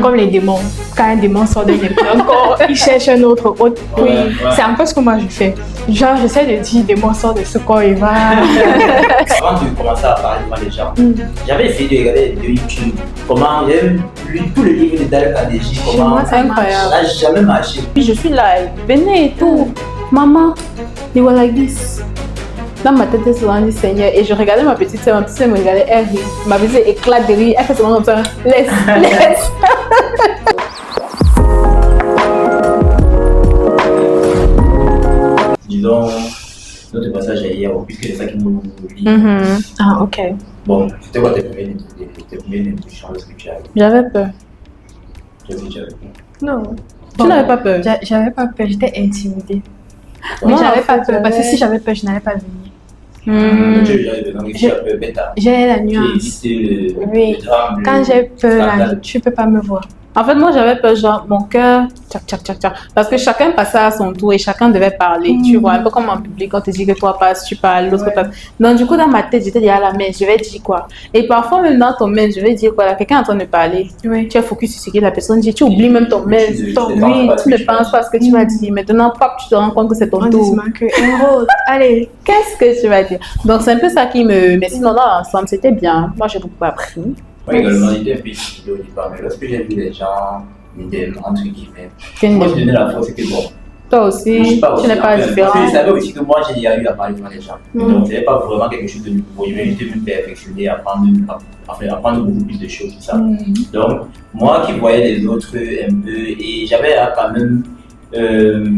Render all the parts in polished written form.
Comme les démons. Quand un démon sort d'un corps, il cherche un autre. Oui, ouais. c'est un peu ce que moi je fais. Genre, j'essaie de dire, démon sort de ce corps et va. Avant de commencer à parler devant les gens, j'avais essayé de regarder des vidéos YouTube. Comment j'ai lu tous les livres de Dal Carnegie. Comment moi, ça marche. Ça n'a jamais marché. Puis je suis là, venez et tout. Maman, they were like this. Dans ma tête, c'est souvent dit Seigneur. Et je regardais ma petite soeur me regardait, elle rit. Ma petite soeur éclate de rire, elle fait seulement comme ça. Laisse. Disons, notre passage est hier, puisque c'est ça qui nous lie. Ah, ok. Bon, c'était quoi tes premières intuitions lorsque tu as J'avais peur. Non. Tu n'avais pas peur? J'avais pas peur, j'étais intimidée. Mais Moi, j'avais en pas fait, peur, parce que si j'avais peur, je n'allais pas venir. J'ai un peu bêta. J'ai la J'ai nuance. évité Oui. le drame. Quand j'ai peur, là, scandale. tu peux pas me voir. En fait, moi, j'avais peur, genre, mon cœur, tchac, tchac, tchac, tchac. Parce que chacun passait à son tour et chacun devait parler. Tu vois, un peu comme en public, on te dit que toi passes, tu parles, l'autre passe. Donc, du coup, dans ma tête, j'étais déjà là, mais je vais dire quoi? Et parfois, même dans ton mail, je vais dire quoi? Là, quelqu'un est en train de parler. Oui. Tu es focus sur ce que la personne dit. Tu oublies même ton mail. Tu Oui, tu ne penses pas à ce que tu vas dire. Maintenant, pop, tu te rends compte que c'est ton On tour. dit que Emeraude, allez. Qu'est-ce que tu vas dire? Donc, c'est un peu ça qui me. Mais sinon, dans l'ensemble, c'était bien. Moi, j'ai beaucoup appris. Moi également, j'étais un peu timide au départ, mais lorsque j'ai vu les gens, entre guillemets, Que moi je donnais la force, c'est que bon, toi aussi, je suis pas tu aussi n'es pas enfin, différent. parce que je savais aussi que moi j'ai déjà eu à parler devant les gens. Donc, c'était pas vraiment quelque chose de nouveau. Je vais juste me perfectionner, apprendre beaucoup plus de choses, tout ça. Donc, moi qui voyais les autres un peu, et j'avais quand même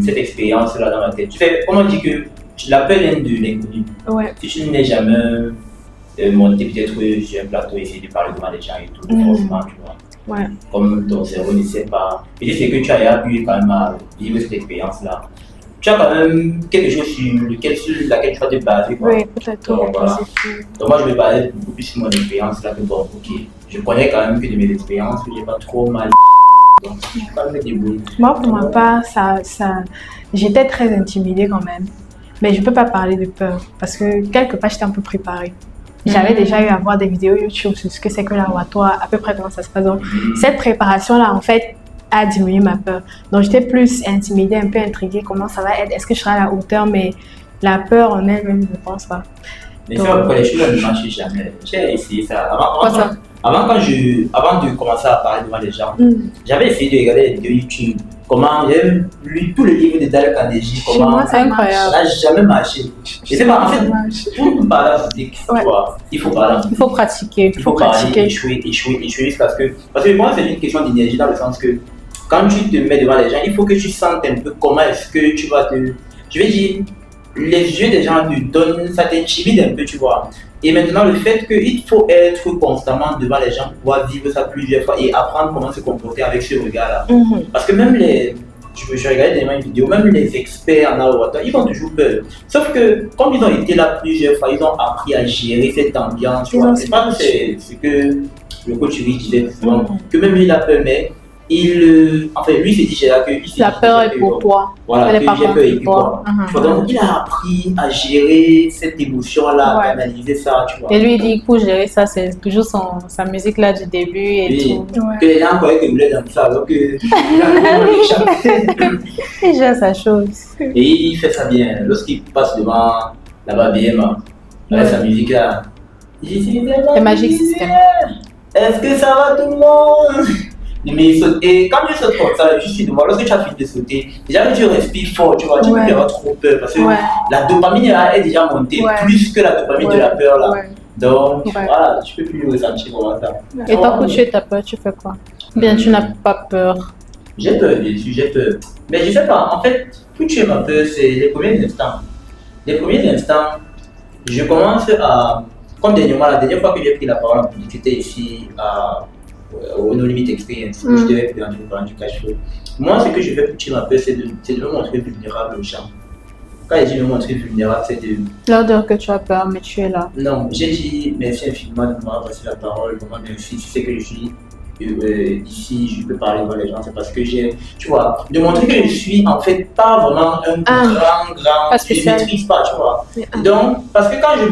cette expérience-là dans ma tête. Tu sais, comment on dit que la peur vient de l'inconnu. Ouais. Si tu n'es jamais monté peut-être sur un plateau et essayer de parler devant les gens et tout, forcément, tu vois. Ouais. Comme ton cerveau ne sait pas. Et c'est que tu as appuyé quand même à vivre cette expérience-là. Tu as quand même quelque chose sur laquelle tu vas te baser. Quoi. Oui, peut-être. Donc, voilà. Donc moi, je vais parler beaucoup plus sur mon expérience là que bon, ok. Je connais quand même que de mes expériences, que j'ai pas trop mal. Donc, je suis quand même débrouillé. Moi, pour ma part, j'étais très intimidée quand même. Mais je ne peux pas parler de peur parce que quelque part, j'étais un peu préparée. J'avais déjà eu à voir des vidéos YouTube sur ce que c'est que l'abattoir, à peu près comment ça se passe. Donc, cette préparation-là, en fait, a diminué ma peur. Donc, j'étais plus intimidée, un peu intriguée. Comment ça va être? Est-ce que je serai à la hauteur? Mais la peur en elle-même, je ne pense pas. Mais ça, pourquoi les choses ne marchent jamais? J'ai essayé ça. Avant de commencer à parler devant les gens, j'avais essayé de regarder des vidéos YouTube. Comment j'ai lu tous les livres de Dal Carnegie. Chez moi, c'est incroyable. Ça n'a jamais marché. Je sais pas, en fait, pour parler en public, il faut parler en public. Il faut pratiquer. Il faut parler, échouer, parce que moi, c'est une question d'énergie dans le sens que quand tu te mets devant les gens, il faut que tu sentes un peu comment est-ce que tu vas te. Je vais dire, les yeux des gens te donnent, ça t'intimide un peu, tu vois. Et maintenant, le fait qu'il faut être constamment devant les gens pour pouvoir vivre ça plusieurs fois et apprendre comment se comporter avec ce regard-là. Parce que même je regardais des vidéos, même les experts en laboratoire, ils ont toujours peur. Sauf que, comme ils ont été là plusieurs fois, ils ont appris à gérer cette ambiance. Tu vois. C'est pas que c'est ce que le coach lui disait souvent, que même lui il a peur, mais enfin, lui s'est dit que la peur est pour toi. Voilà, elle est pas j'ai peur et puis toi. quoi. Donc, il a appris à gérer cette émotion-là, à analyser ça, tu vois. Et lui, il dit que pour gérer ça, c'est toujours sa musique là du début et tout. Que les gens croyaient qu'il voulait dans ça, alors que il gère sa chose. Et il fait ça bien. Lorsqu'il passe devant là-bas BM, avec sa musique là, il dit c'est Magic System. Est-ce que ça va tout le monde? Mais il saute. Et quand tu sautes comme ça, je suis devant, lorsque tu as fini de sauter, déjà que tu respires fort, tu vois, tu peux avoir trop peur parce que la dopamine là est déjà montée plus que la dopamine de la peur là. Donc voilà, tu peux plus ressentir vraiment ça. Et tant que tu as peur, tu fais quoi? Bien, tu n'as pas peur. J'ai peur, bien sûr, j'ai peur. Mais je sais pas, en fait, pour tuer ma peur, c'est les premiers instants. Les premiers instants, je commence à. Comme dernièrement, la dernière fois que j'ai pris la parole en public, c'était ici au No Limit Experience, où je devais présenter le parent du cash flow. Moi, ce que je fais pour tuer ma peur, c'est de me montrer vulnérable aux gens. Quand j'ai dit me montrer vulnérable, c'est de. Leur dire que tu as peur, mais tu es là. Non, j'ai dit merci infiniment de m'avoir passé la parole, vraiment merci, tu sais que je suis. Ici, je peux parler devant les gens, c'est parce que j'ai, tu vois, de montrer que je suis en fait pas vraiment un grand, parce que je ne maîtrise pas, tu vois. Donc, parce que quand je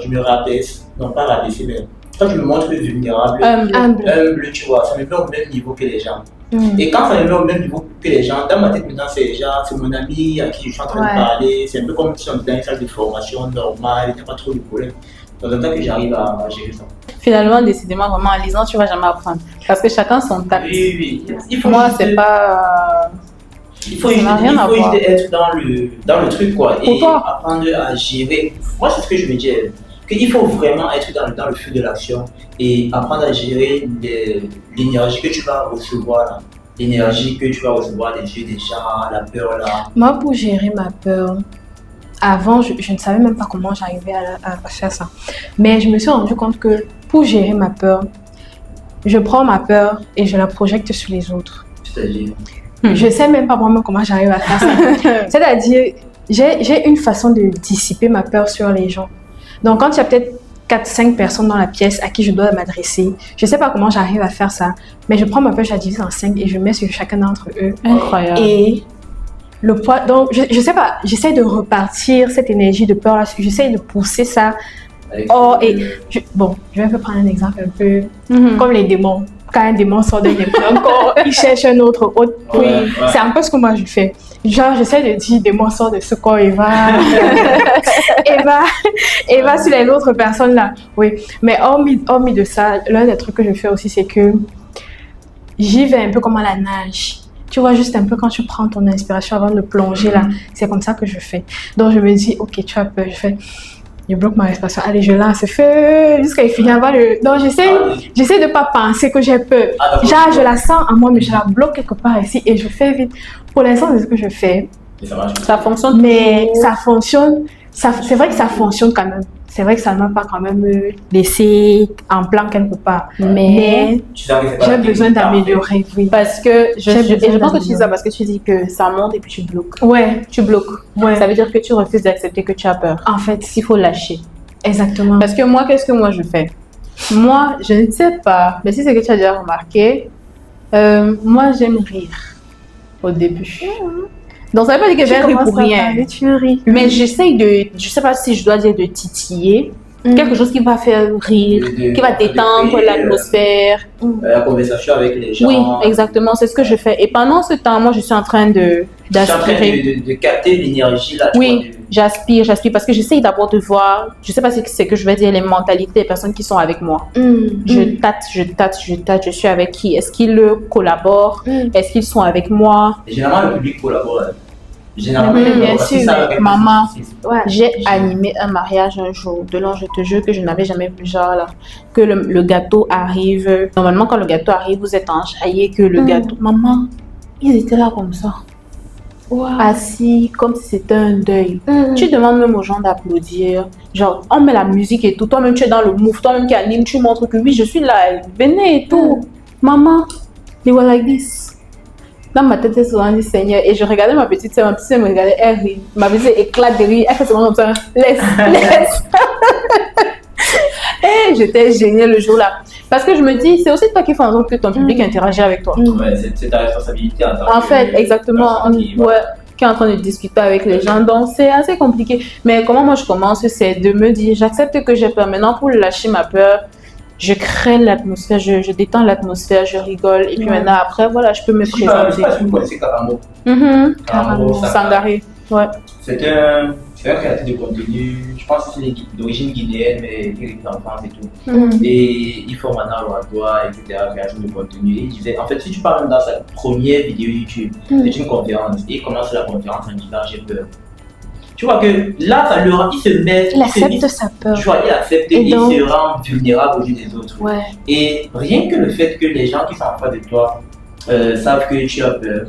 me rabaisse, non pas rabaisser, mais quand je me montre vulnérable, humble, tu vois, ça me met au même niveau que les gens. Et quand ça me met au même niveau que les gens, dans ma tête maintenant, c'est mon ami à qui je suis en train de parler, c'est un peu comme si on était dans une salle de formation normale, il n'y a pas trop de problème. Donc, en tant que j'arrive à gérer ça. Finalement, décidément, vraiment, en lisant, tu ne vas jamais apprendre. Parce que chacun son tact. Oui. Moi, c'est pas. Il faut juste être dans le truc, quoi. Et apprendre à gérer. Moi, c'est ce que je me dis. Qu'il faut vraiment être dans le feu de l'action et apprendre à gérer l'énergie que tu vas recevoir là. L'énergie que tu vas recevoir des yeux des gens, la peur là. Moi, pour gérer ma peur, avant, je ne savais même pas comment j'arrivais à faire ça. Mais je me suis rendu compte que pour gérer ma peur, je prends ma peur et je la projette sur les autres. C'est-à-dire Je sais même pas vraiment comment j'arrive à faire ça. C'est-à-dire, j'ai une façon de dissiper ma peur sur les gens. Donc, quand il y a peut-être 4-5 personnes dans la pièce à qui je dois m'adresser, je sais pas comment j'arrive à faire ça, mais je prends ma peur, je la divise en 5 et je mets sur chacun d'entre eux. Incroyable. Et le poids, donc je sais pas, j'essaie de repartir cette énergie de peur là, j'essaie de pousser ça. Je vais un peu prendre un exemple un peu comme les démons. Quand un démon sort d'un corps, il cherche un autre. C'est un peu ce que moi je fais. Genre, j'essaie de dire, démon sort de ce corps et va sur les autres personnes là. Oui, mais hormis de ça, l'un des trucs que je fais aussi, c'est que j'y vais un peu comme à la nage. Tu vois, juste un peu quand tu prends ton inspiration avant de plonger là, c'est comme ça que je fais. Donc, je me dis, ok, tu as peur, je bloque ma respiration. Allez, je lance le feu jusqu'à il finit avant le... Donc, j'essaie de pas penser que j'ai peur. Genre, je la sens en moi, mais je la bloque quelque part ici et je fais vite. Pour l'instant, c'est ce que je fais. Ça fonctionne. Mais ça fonctionne. C'est vrai que ça fonctionne quand même. C'est vrai que ça ne m'a pas quand même laissé en plan quelque part. Mais j'ai besoin d'améliorer, oui. Parce que je pense que tu dis ça parce que tu dis que ça monte et puis tu bloques. Ouais. Tu bloques. Ouais. Ça veut dire que tu refuses d'accepter que tu as peur. En fait, il faut lâcher. Exactement. Parce que moi, qu'est-ce que moi je fais? Moi, je ne sais pas, mais si c'est que tu as déjà remarqué, moi j'aime rire au début. Donc ça veut pas dire que je vais rire pour rien. Tu ris. Mais j'essaye je sais pas si je dois dire de titiller, quelque chose qui va faire rire, qui va détendre l'atmosphère. La conversation avec les gens. Oui, exactement, c'est ce que je fais. Et pendant ce temps, moi je suis en train d'aspirer. De capter l'énergie là. Oui, j'aspire parce que j'essaye d'abord de voir, je sais pas si c'est que je vais dire les mentalités des personnes qui sont avec moi. Je tâte, je suis avec qui? Est-ce qu'ils collaborent? Est-ce qu'ils sont avec moi? Généralement, le public collabore. Généralement, bien sûr. Maman, j'ai animé un mariage un jour. De là, je te jure que je n'avais jamais vu genre là. Que le gâteau arrive. Normalement, quand le gâteau arrive, vous êtes enjaillé que le gâteau. Maman, ils étaient là comme ça. Assis comme si c'était un deuil. Tu demandes même aux gens d'applaudir. Genre, on met la musique et tout. Toi-même, tu es dans le move. Toi-même qui anime, tu montres que oui, je suis là. Venez et tout. Maman, they were like this. Dans ma tête, c'est souvent dit Seigneur. Et je regardais ma petite soeur me regardait, elle rit. Ma petite soeur éclate de rire. Elle fait souvent comme ça. Laisse. Et j'étais gênée le jour-là. Parce que je me dis, c'est aussi toi qui fais en sorte que ton public interagit avec toi. Ouais, c'est ta responsabilité. En fait, exactement. Qui est en train de discuter avec les gens. Donc, c'est assez compliqué. Mais comment moi je commence, c'est de me dire, j'accepte que j'ai peur. Maintenant, pour lâcher ma peur, je crée l'atmosphère, je détends l'atmosphère, je rigole. Et puis maintenant, après, voilà, je peux me présenter. Je sais pas si vous connaissez Karamo. Karamo, Sangaré. Ouais. C'est un créateur de contenu, je pense que c'est d'origine guinéenne, mais il est en France et tout. Et il forme en art oratoire, etc., création de contenu. Et il disait, en fait, si tu parles dans sa première vidéo YouTube, c'est une conférence. Et il commence la conférence en disant, j'ai peur. Tu vois que là, il se met... Il accepte sa peur. Tu vois, il accepte et il se rend vulnérable aux yeux des autres. Ouais. Et rien que le fait que les gens qui sont en face de toi savent que tu as peur,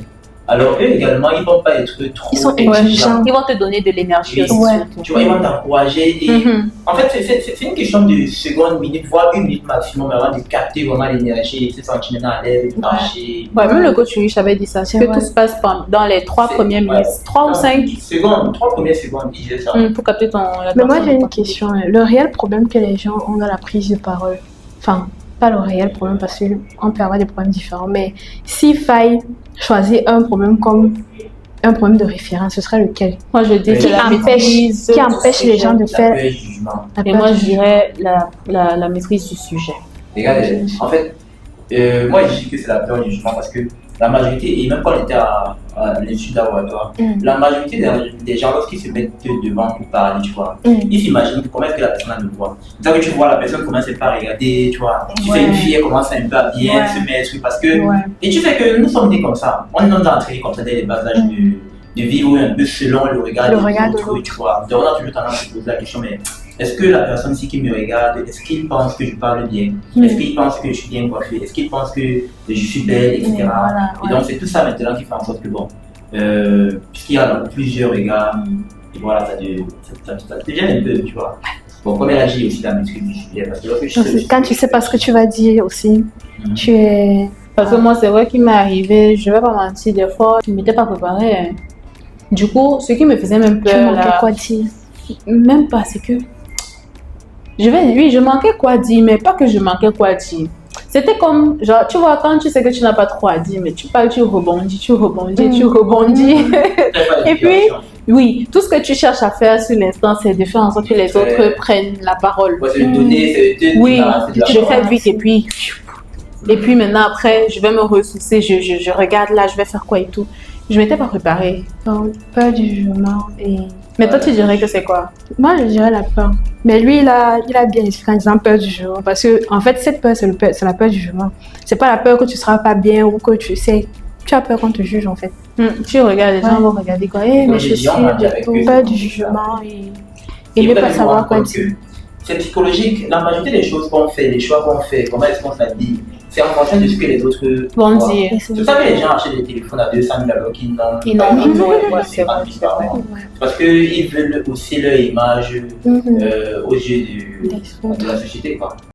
alors eux également, ils ne vont pas être trop exigeants. Ils vont te donner de l'énergie aussi. Ouais. Tu vois, ils vont t'encourager. Et en fait, c'est une question de secondes, minutes, voire 1 minute maximum avant de capter vraiment l'énergie et se sentir à l'aise, de marcher. Ouais, même le coach Riche avait dit ça. C'est que tout se passe dans les 3 premières minutes. 3 ou 5 secondes, 3 premières secondes, il disait ça. Pour capter ton attention. Mais moi, j'ai une question. Le réel problème que les gens ont dans la prise de parole, enfin, pas le réel problème parce qu'on peut avoir des problèmes différents, mais s'il faille choisir un problème comme un problème de référence, ce serait lequel? Moi, je dis Qui que la empêche, maîtrise qui empêche les gens de La faire peur du jugement. la Et peur moi, du je dirais la maîtrise du sujet. Regarde, en fait, moi je dis que c'est la peur du jugement parce que la majorité, et même quand on était à l'étude laboratoire, la majorité des gens, lorsqu'ils se mettent devant pour parler, tu vois, ils s'imaginent comment est-ce que la personne le voit. C'est ça que tu vois, la personne commence pas à regarder, tu vois. Tu sais, une fille, elle commence un peu à bien se mettre, parce que. Et tu sais que nous sommes nés comme ça. On nous a entraînés comme ça dès les bas âges de vivre un peu selon le regard de l'autre, tu vois. Donc on a toujours tendance à se poser la question, mais est-ce que la personne ici qui me regarde, est-ce qu'il pense que je parle bien? Est-ce qu'il pense que je suis bien coiffée? Est-ce qu'il pense que je suis belle, etc. Et donc c'est tout ça maintenant qui fait en sorte que bon, puisqu'il y a plusieurs regards, et voilà, ça te gêne un peu, tu vois. Bon, comme elle agit aussi la maîtrise du sujet, parce que quand tu sais pas ce que tu vas dire aussi, tu es... Parce que moi, c'est vrai qu'il m'est arrivé, je vais pas mentir, des fois, je ne m'étais pas préparée. Hein. Du coup, ce qui me faisait même peur, Tu manquais quoi dire? Même pas, c'est que... je manquais quoi dire, mais pas que je manquais quoi dire. C'était comme, genre, tu vois, quand tu sais que tu n'as pas trop à dire, mais tu parles, tu rebondis. Et puis, oui, tout ce que tu cherches à faire sur l'instant, c'est de faire en sorte que les autres prennent la parole. Ouais, c'est de donner, oui, je fais vite et puis maintenant, après, je vais me ressourcer, je regarde là, je vais faire quoi et tout. Je m'étais pas préparée. Donc, peur du jugement et... Mais toi, tu dirais que c'est quoi? Moi, je dirais la peur. Mais lui, il a bien expliqué en disant peur du jugement. Parce que, en fait, cette peur, c'est la peur du jugement. C'est pas la peur que tu seras pas bien ou que tu sais. Tu as peur qu'on te juge, en fait. Tu regardes, les gens vont regarder quoi. Mais je suis peur du jugement et ne pas savoir quoi dire. C'est psychologique. La majorité des choses qu'on fait, les choix qu'on fait, comment est-ce qu'on s'habille, c'est en fonction de ce que les autres vont dire. C'est pour ça que les gens achètent des téléphones à 200 000 alors qu'ils n'ont pas. C'est parce qu'ils veulent aussi leur image aux yeux de la société, quoi.